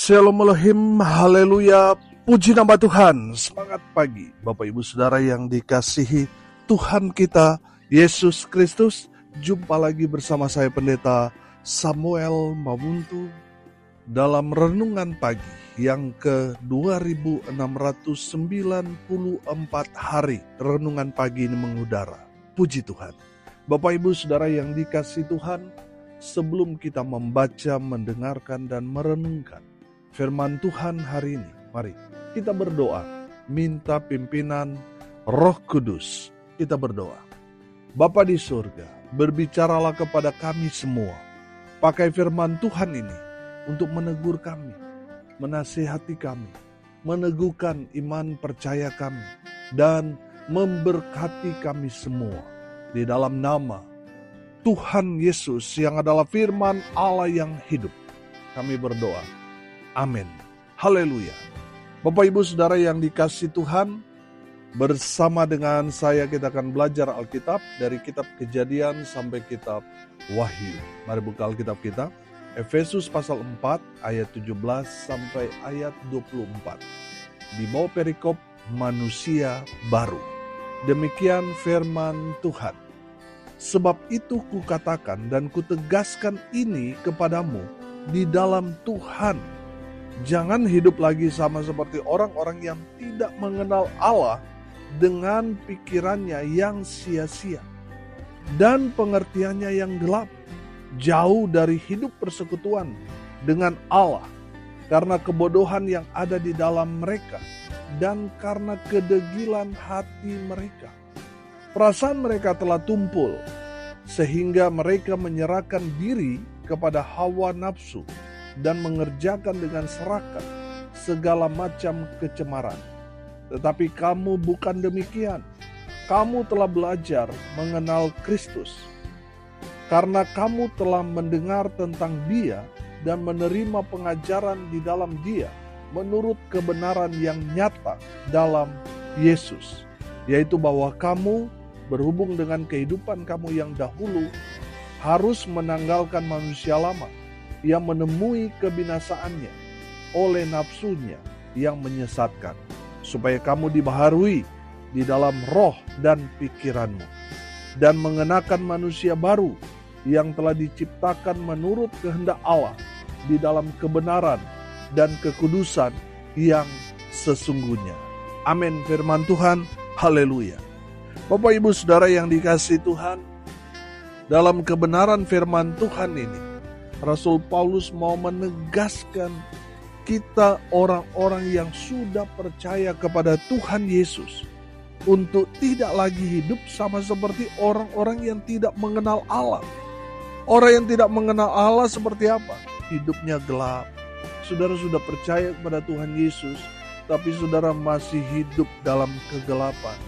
Shalom Elohim, haleluya, puji nama Tuhan. Semangat pagi Bapak Ibu Saudara yang dikasihi Tuhan kita Yesus Kristus. Jumpa lagi bersama saya Pendeta Samuel Mamuntu dalam renungan pagi yang ke 2694 hari. Renungan pagi ini mengudara. Puji Tuhan. Bapak Ibu Saudara yang dikasihi Tuhan, sebelum kita membaca, mendengarkan, dan merenungkan firman Tuhan hari ini, mari kita berdoa, minta pimpinan Roh Kudus. Kita berdoa. Bapa di surga, berbicaralah kepada kami semua. Pakai firman Tuhan ini untuk menegur kami, menasihati kami, meneguhkan iman percaya kami, dan memberkati kami semua. Di dalam nama Tuhan Yesus yang adalah firman Allah yang hidup, kami berdoa. Amin. Haleluya. Bapak Ibu Saudara yang dikasihi Tuhan, bersama dengan saya kita akan belajar Alkitab dari kitab Kejadian sampai kitab Wahyu. Mari buka Alkitab kita. Efesus pasal 4 ayat 17 sampai ayat 24. Di bawah perikop manusia baru. Demikian firman Tuhan. Sebab itu kukatakan dan kutegaskan ini kepadamu di dalam Tuhan. Jangan hidup lagi sama seperti orang-orang yang tidak mengenal Allah dengan pikirannya yang sia-sia dan pengertiannya yang gelap, jauh dari hidup persekutuan dengan Allah karena kebodohan yang ada di dalam mereka dan karena kedegilan hati mereka. Perasaan mereka telah tumpul sehingga mereka menyerahkan diri kepada hawa nafsu dan mengerjakan dengan serakah segala macam kecemaran. Tetapi kamu bukan demikian. Kamu telah belajar mengenal Kristus. Karena kamu telah mendengar tentang Dia dan menerima pengajaran di dalam Dia menurut kebenaran yang nyata dalam Yesus, yaitu bahwa kamu berhubung dengan kehidupan kamu yang dahulu harus menanggalkan manusia lama yang menemui kebinasaannya oleh nafsunya yang menyesatkan, supaya kamu dibaharui di dalam roh dan pikiranmu, dan mengenakan manusia baru yang telah diciptakan menurut kehendak Allah di dalam kebenaran dan kekudusan yang sesungguhnya. Amin. Firman Tuhan, haleluya. Bapak Ibu Saudara yang dikasihi Tuhan, dalam kebenaran firman Tuhan ini Rasul Paulus mau menegaskan kita orang-orang yang sudah percaya kepada Tuhan Yesus untuk tidak lagi hidup sama seperti orang-orang yang tidak mengenal Allah. Orang yang tidak mengenal Allah seperti apa? Hidupnya gelap. Saudara sudah percaya kepada Tuhan Yesus, tapi saudara masih hidup dalam kegelapan.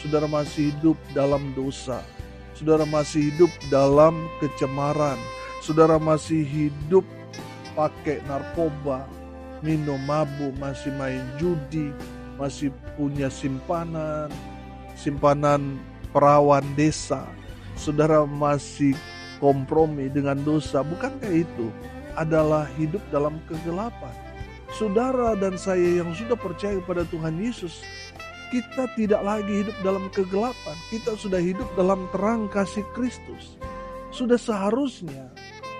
Saudara masih hidup dalam dosa. Saudara masih hidup dalam kecemaran. Saudara masih hidup pakai narkoba, minum mabuk, masih main judi, masih punya simpanan perawan desa. Saudara masih kompromi dengan dosa. Bukankah itu adalah hidup dalam kegelapan? Saudara dan saya yang sudah percaya kepada Tuhan Yesus, kita tidak lagi hidup dalam kegelapan. Kita sudah hidup dalam terang kasih Kristus. Sudah seharusnya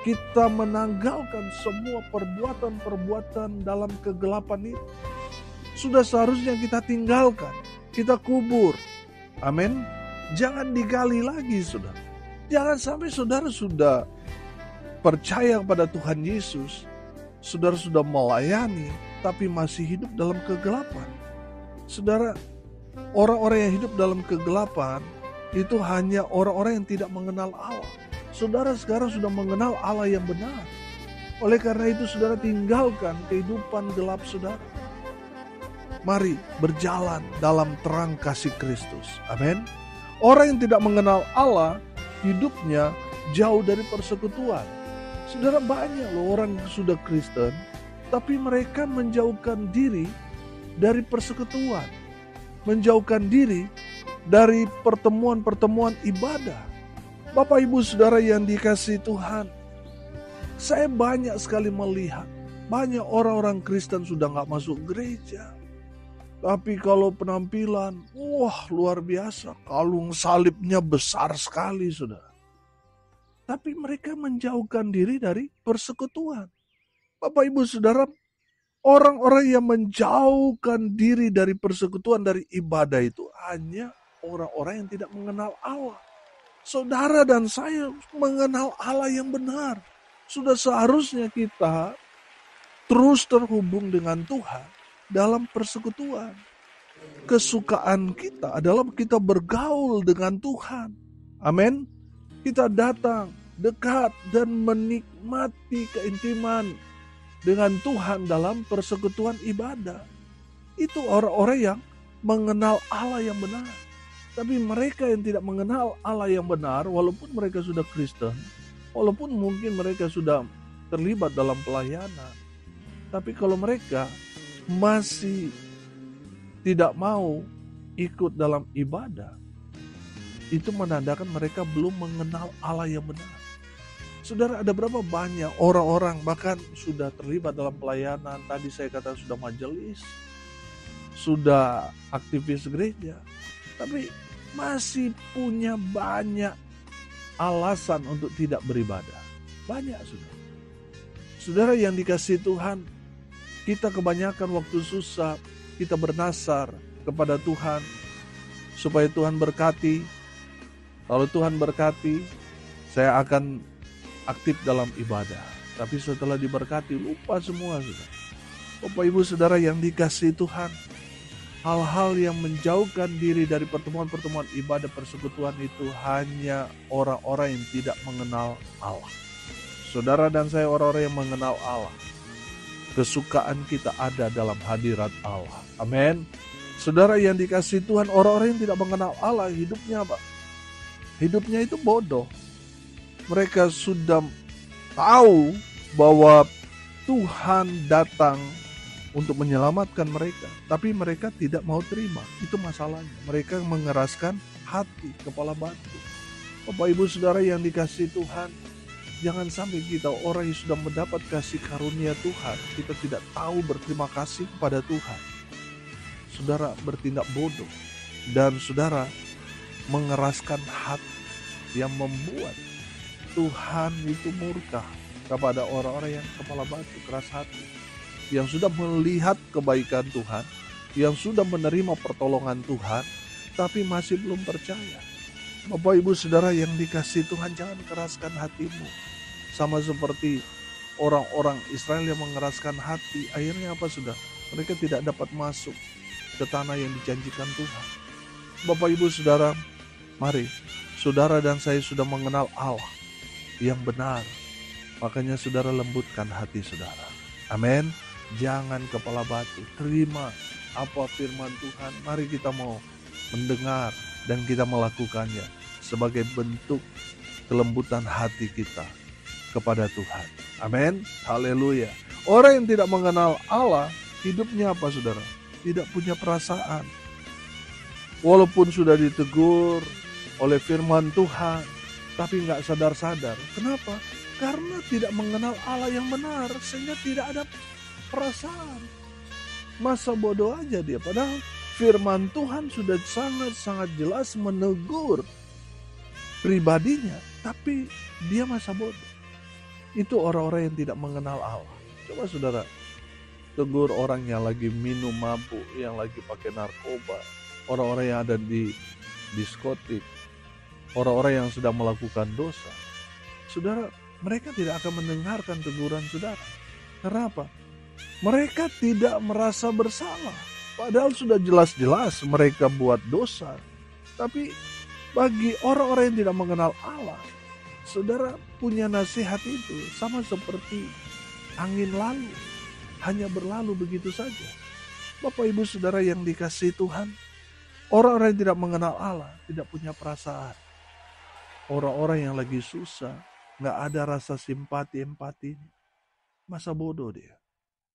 kita menanggalkan semua perbuatan-perbuatan dalam kegelapan itu. Sudah seharusnya kita tinggalkan, kita kubur. Amin. Jangan digali lagi, saudara. Jangan sampai saudara sudah percaya kepada Tuhan Yesus, saudara sudah melayani, tapi masih hidup dalam kegelapan. Saudara, orang-orang yang hidup dalam kegelapan itu hanya orang-orang yang tidak mengenal Allah. Saudara sekarang sudah mengenal Allah yang benar. Oleh karena itu saudara tinggalkan kehidupan gelap saudara. Mari berjalan dalam terang kasih Kristus. Amin. Orang yang tidak mengenal Allah, hidupnya jauh dari persekutuan. Saudara, banyak loh orang yang sudah Kristen, tapi mereka menjauhkan diri dari persekutuan. Menjauhkan diri dari pertemuan-pertemuan ibadah. Bapak Ibu Saudara yang dikasihi Tuhan, saya banyak sekali melihat Banyak orang-orang Kristen sudah gak masuk gereja. Tapi kalau penampilan, wah luar biasa. Kalung salibnya besar sekali, saudara. Tapi mereka menjauhkan diri dari persekutuan. Bapak, Ibu, Saudara, orang-orang yang menjauhkan diri dari persekutuan, dari ibadah itu hanya orang-orang yang tidak mengenal Allah. Saudara dan saya mengenal Allah yang benar. Sudah seharusnya kita terus terhubung dengan Tuhan dalam persekutuan. Kesukaan kita adalah kita bergaul dengan Tuhan. Amin. Kita datang dekat dan menikmati keintiman dengan Tuhan dalam persekutuan ibadah. Itu orang-orang yang mengenal Allah yang benar. Tapi mereka yang tidak mengenal Allah yang benar, walaupun mereka sudah Kristen, walaupun mungkin mereka sudah terlibat dalam pelayanan, tapi kalau mereka masih tidak mau ikut dalam ibadah, itu menandakan mereka belum mengenal Allah yang benar. Saudara, ada berapa banyak orang-orang bahkan sudah terlibat dalam pelayanan, tadi saya kata sudah majelis, sudah aktivis gereja, tapi masih punya banyak alasan untuk tidak beribadah. Banyak, saudara. Saudara yang dikasihi Tuhan, kita kebanyakan waktu susah, kita bernasar kepada Tuhan, supaya Tuhan berkati. Kalau Tuhan berkati, saya akan aktif dalam ibadah. Tapi setelah diberkati, lupa semua, saudara. Bapak, Ibu, Saudara yang dikasihi Tuhan, hal-hal yang menjauhkan diri dari pertemuan-pertemuan ibadah persekutuan itu hanya orang-orang yang tidak mengenal Allah. Saudara dan saya orang-orang yang mengenal Allah. Kesukaan kita ada dalam hadirat Allah. Amin. Saudara yang dikasihi Tuhan, orang-orang yang tidak mengenal Allah, hidupnya apa? Hidupnya itu bodoh. Mereka sudah tahu bahwa Tuhan datang untuk menyelamatkan mereka, tapi mereka tidak mau terima. Itu masalahnya. Mereka mengeraskan hati, kepala batu. Bapak, Ibu, Saudara yang dikasihi Tuhan, jangan sampai kita orang yang sudah mendapat kasih karunia Tuhan, kita tidak tahu berterima kasih kepada Tuhan. Saudara bertindak bodoh, dan saudara mengeraskan hati yang membuat Tuhan itu murka kepada orang-orang yang kepala batu, keras hati, yang sudah melihat kebaikan Tuhan, yang sudah menerima pertolongan Tuhan, tapi masih belum percaya. Bapak, Ibu, Saudara yang dikasihi Tuhan, jangan keraskan hatimu. Sama seperti orang-orang Israel yang mengeraskan hati, akhirnya apa, Saudara? Mereka tidak dapat masuk ke tanah yang dijanjikan Tuhan. Bapak, Ibu, Saudara, mari, saudara dan saya sudah mengenal Allah yang benar. Makanya saudara lembutkan hati saudara. Amin. Jangan kepala batu. Terima apa firman Tuhan. Mari kita mau mendengar dan kita melakukannya sebagai bentuk kelembutan hati kita kepada Tuhan. Amin. Haleluya. Orang yang tidak mengenal Allah, hidupnya apa, saudara? Tidak punya perasaan. Walaupun sudah ditegur oleh firman Tuhan, tapi nggak sadar-sadar. Kenapa? Karena tidak mengenal Allah yang benar, sehingga tidak ada perasaan. Masa bodoh aja dia, padahal firman Tuhan sudah sangat-sangat jelas menegur pribadinya, tapi dia masa bodoh. Itu orang-orang yang tidak mengenal Allah. Coba saudara tegur orang yang lagi minum mabuk, yang lagi pakai narkoba, orang-orang yang ada di diskotik, orang-orang yang sedang melakukan dosa. Saudara, mereka tidak akan mendengarkan teguran saudara. Kenapa? Mereka tidak merasa bersalah. Padahal sudah jelas-jelas mereka buat dosa. Tapi bagi orang-orang yang tidak mengenal Allah, saudara punya nasihat itu sama seperti angin lalu. Hanya berlalu begitu saja. Bapak, Ibu, Saudara yang dikasihi Tuhan, orang-orang yang tidak mengenal Allah tidak punya perasaan. Orang-orang yang lagi susah, gak ada rasa simpati, empati. Masa bodoh dia.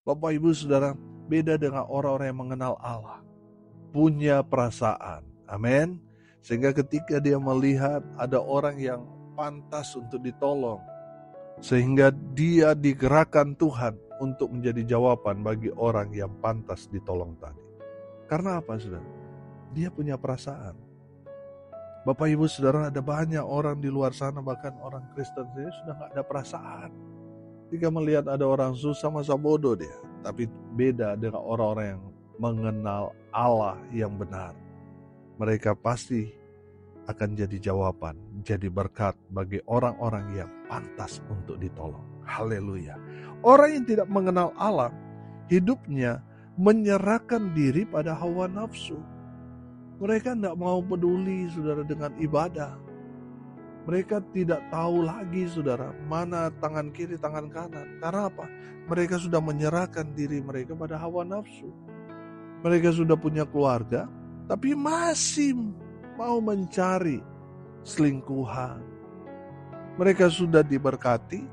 Bapak, Ibu, Saudara, beda dengan orang-orang yang mengenal Allah. Punya perasaan. Amin. Sehingga ketika dia melihat ada orang yang pantas untuk ditolong, sehingga dia digerakkan Tuhan, untuk menjadi jawaban bagi orang yang pantas ditolong tadi. Karena apa, saudara? Dia punya perasaan. Bapak Ibu Saudara, ada banyak orang di luar sana, bahkan orang Kristen sendiri sudah gak ada perasaan. Jika melihat ada orang susah, masa bodoh dia. Tapi beda dengan orang-orang yang mengenal Allah yang benar. Mereka pasti akan jadi jawaban, jadi berkat bagi orang-orang yang pantas untuk ditolong. Haleluya. Orang yang tidak mengenal Allah, hidupnya menyerahkan diri pada hawa nafsu. Mereka tidak mau peduli, saudara, dengan ibadah. Mereka tidak tahu lagi, saudara, mana tangan kiri, tangan kanan. Karena apa? Mereka sudah menyerahkan diri mereka pada hawa nafsu. Mereka sudah punya keluarga, tapi masih mau mencari selingkuhan. Mereka sudah diberkati,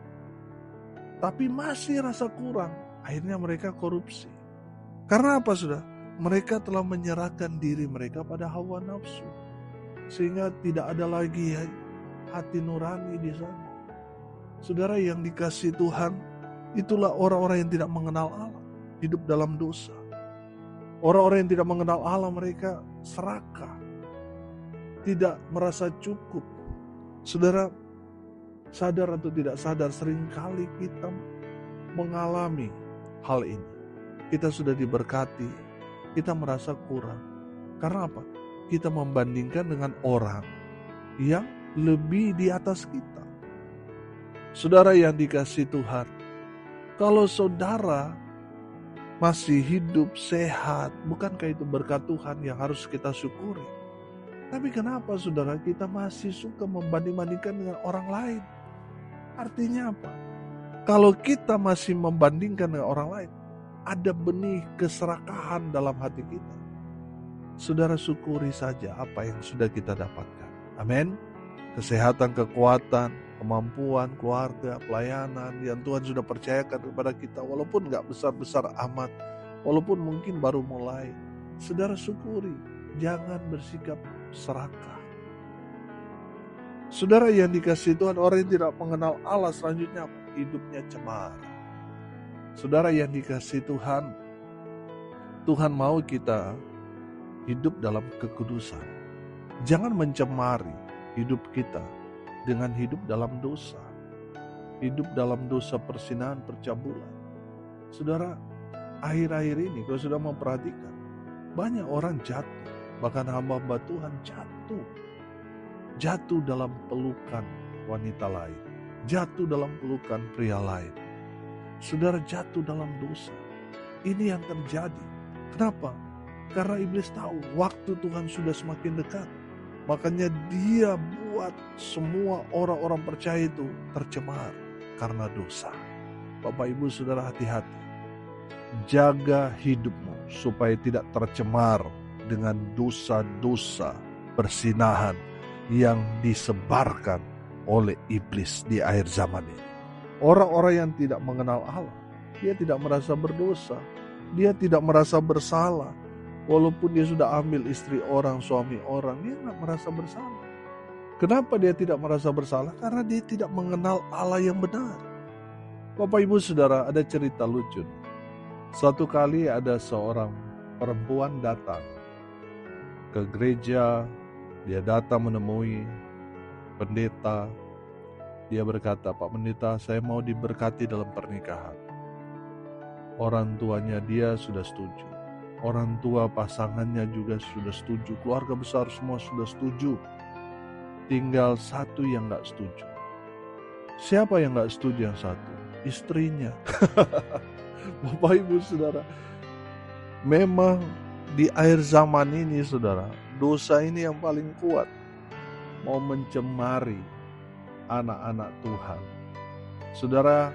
tapi masih rasa kurang. Akhirnya mereka korupsi. Karena apa, saudara? Mereka telah menyerahkan diri mereka pada hawa nafsu. Sehingga tidak ada lagi hati nurani di sana. Saudara yang dikasihi Tuhan, itulah orang-orang yang tidak mengenal Allah, hidup dalam dosa. Orang-orang yang tidak mengenal Allah, mereka serakah, tidak merasa cukup. Saudara, sadar atau tidak sadar, seringkali kita mengalami hal ini. Kita sudah diberkati, kita merasa kurang. Karena apa? Kita membandingkan dengan orang yang lebih di atas kita. Saudara yang dikasihi Tuhan, kalau saudara masih hidup sehat, bukankah itu berkat Tuhan yang harus kita syukuri? Tapi kenapa, saudara, kita masih suka membanding-bandingkan dengan orang lain? Artinya apa? Kalau kita masih membandingkan dengan orang lain, ada benih keserakahan dalam hati kita. Saudara, syukuri saja apa yang sudah kita dapatkan. Amin. Kesehatan, kekuatan, kemampuan, keluarga, pelayanan yang Tuhan sudah percayakan kepada kita, walaupun gak besar-besar amat, walaupun mungkin baru mulai. Saudara, syukuri, jangan bersikap serakah. Saudara yang dikasihi Tuhan, orang yang tidak mengenal Allah selanjutnya hidupnya cemara. Saudara yang dikasihi Tuhan, Tuhan mau kita hidup dalam kekudusan. Jangan mencemari hidup kita dengan hidup dalam dosa. Hidup dalam dosa persinahan, percabulan. Saudara, akhir-akhir ini kalau sudah memperhatikan, banyak orang jatuh. Bahkan hamba-hamba Tuhan jatuh. Jatuh dalam pelukan wanita lain. Jatuh dalam pelukan pria lain. Saudara, jatuh dalam dosa. Ini yang terjadi. Kenapa? Karena iblis tahu waktu Tuhan sudah semakin dekat. Makanya dia buat semua orang-orang percaya itu tercemar karena dosa. Bapak, Ibu, Saudara, hati-hati. Jaga hidupmu supaya tidak tercemar dengan dosa-dosa persinahan yang disebarkan oleh iblis di akhir zaman ini. Orang-orang yang tidak mengenal Allah, dia tidak merasa berdosa, dia tidak merasa bersalah. Walaupun dia sudah ambil istri orang, suami orang, dia tidak merasa bersalah. Kenapa dia tidak merasa bersalah? Karena dia tidak mengenal Allah yang benar. Bapak, Ibu, Saudara, ada cerita lucu. Suatu kali ada seorang perempuan datang ke gereja. Dia datang menemui pendeta. Dia berkata, "Pak Pendeta, saya mau diberkati dalam pernikahan." Orang tuanya dia sudah setuju. Orang tua pasangannya juga sudah setuju. Keluarga besar semua sudah setuju. Tinggal satu yang gak setuju. Siapa yang gak setuju yang satu? Istrinya. Bapak, Ibu, Saudara, memang di akhir zaman ini, saudara, dosa ini yang paling kuat. Mau mencemari anak-anak Tuhan. Saudara,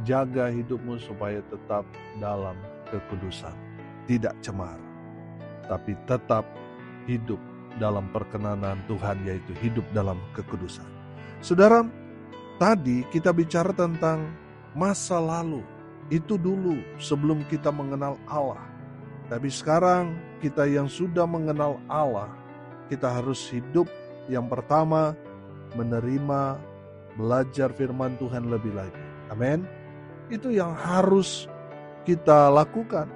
jaga hidupmu supaya tetap dalam kekudusan. Tidak cemar, tapi tetap hidup dalam perkenanan Tuhan, yaitu hidup dalam kekudusan. Saudara, tadi kita bicara tentang masa lalu. Itu dulu sebelum kita mengenal Allah. Tapi sekarang kita yang sudah mengenal Allah, kita harus hidup yang pertama menerima, belajar firman Tuhan lebih lagi. Amin. Itu yang harus kita lakukan.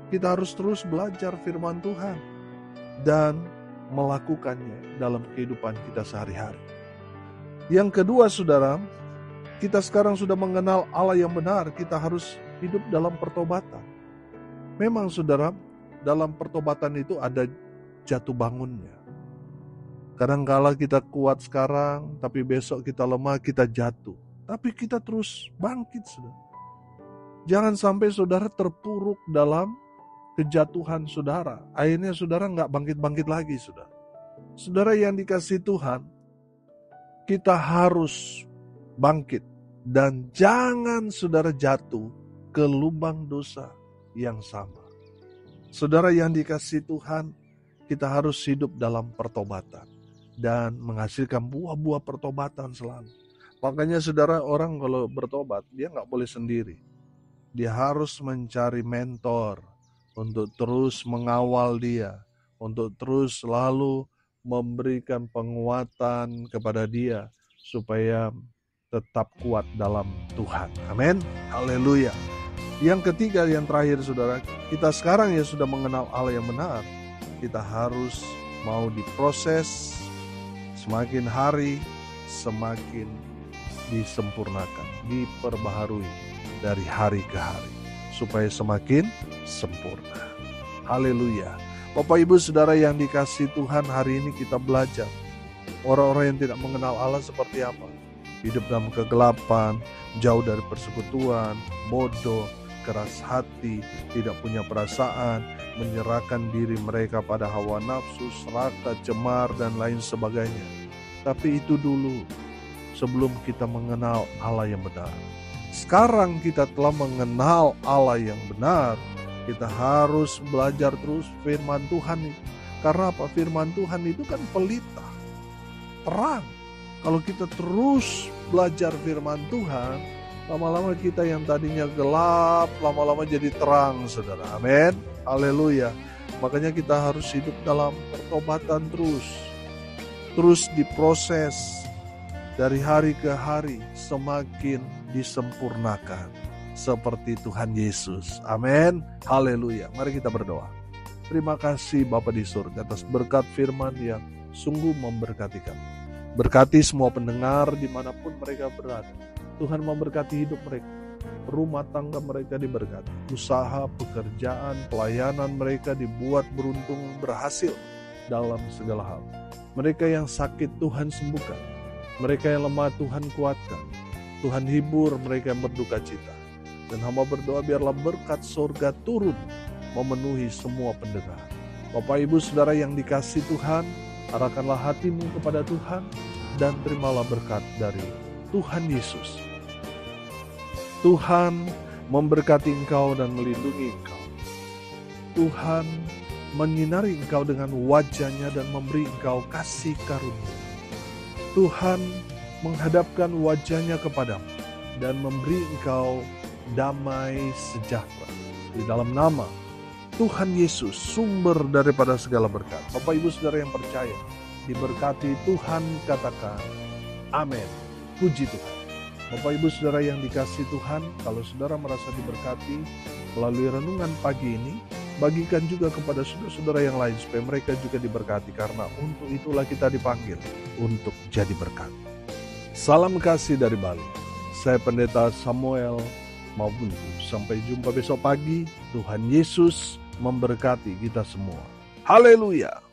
Kita harus terus belajar firman Tuhan dan melakukannya dalam kehidupan kita sehari-hari. Yang kedua, saudara, kita sekarang sudah mengenal Allah yang benar, kita harus hidup dalam pertobatan. Memang, saudara, dalam pertobatan itu ada jatuh bangunnya. Kadang-kala kita kuat sekarang, tapi besok kita lemah, kita jatuh. Tapi kita terus bangkit, saudara. Jangan sampai saudara terpuruk dalam kejatuhan saudara. Akhirnya saudara nggak bangkit-bangkit lagi, saudara. Saudara yang dikasihi Tuhan, kita harus bangkit. Dan jangan saudara jatuh ke lubang dosa yang sama. Saudara yang dikasihi Tuhan, kita harus hidup dalam pertobatan. Dan menghasilkan buah-buah pertobatan selalu. Makanya saudara, orang kalau bertobat, dia nggak boleh sendiri. Dia harus mencari mentor untuk terus mengawal dia, untuk terus selalu memberikan penguatan kepada dia supaya tetap kuat dalam Tuhan. Amin. Haleluya. Yang ketiga, yang terakhir saudara, kita sekarang ya sudah mengenal Allah yang benar. Kita harus mau diproses, semakin hari semakin disempurnakan, diperbaharui dari hari ke hari, supaya semakin sempurna. Haleluya. Bapak Ibu Saudara yang dikasihi Tuhan, hari ini kita belajar orang-orang yang tidak mengenal Allah seperti apa. Hidup dalam kegelapan, jauh dari persekutuan, bodoh, keras hati, tidak punya perasaan, menyerahkan diri mereka pada hawa nafsu, serakah, cemar, dan lain sebagainya. Tapi itu dulu, sebelum kita mengenal Allah yang benar. Sekarang kita telah mengenal Allah yang benar, kita harus belajar terus firman Tuhan itu. Karena apa? Firman Tuhan itu kan pelita, terang. Kalau kita terus belajar firman Tuhan, lama-lama kita yang tadinya gelap, lama-lama jadi terang, saudara. Amin. Haleluya. Makanya kita harus hidup dalam pertobatan terus diproses dari hari ke hari, semakin disempurnakan seperti Tuhan Yesus. Amin. Haleluya. Mari kita berdoa. Terima kasih Bapa di surga atas berkat firman yang sungguh memberkati kami. Berkati semua pendengar dimanapun mereka berada. Tuhan memberkati hidup mereka, rumah tangga mereka diberkati, usaha, pekerjaan, pelayanan mereka dibuat beruntung, berhasil dalam segala hal. Mereka yang sakit Tuhan sembuhkan, mereka yang lemah Tuhan kuatkan, Tuhan hibur mereka yang berduka cita. Dan hamba berdoa biarlah berkat surga turun memenuhi semua pendengar. Bapak Ibu Saudara yang dikasihi Tuhan, arahkanlah hatimu kepada Tuhan dan terimalah berkat dari Tuhan Yesus. Tuhan memberkati engkau dan melindungi engkau. Tuhan menyinari engkau dengan wajah-Nya dan memberi engkau kasih karunia. Tuhan menghadapkan wajah-Nya kepadamu dan memberi engkau damai sejahtera. Di dalam nama Tuhan Yesus, sumber daripada segala berkat. Bapak Ibu Saudara yang percaya, diberkati Tuhan, katakan amin. Puji Tuhan. Bapak Ibu Saudara yang dikasihi Tuhan, kalau saudara merasa diberkati melalui renungan pagi ini, bagikan juga kepada saudara-saudara yang lain supaya mereka juga diberkati, karena untuk itulah kita dipanggil untuk jadi berkat. Salam kasih dari Bali. Saya Pendeta Samuel Mabuntu. Sampai jumpa besok pagi. Tuhan Yesus memberkati kita semua. Haleluya.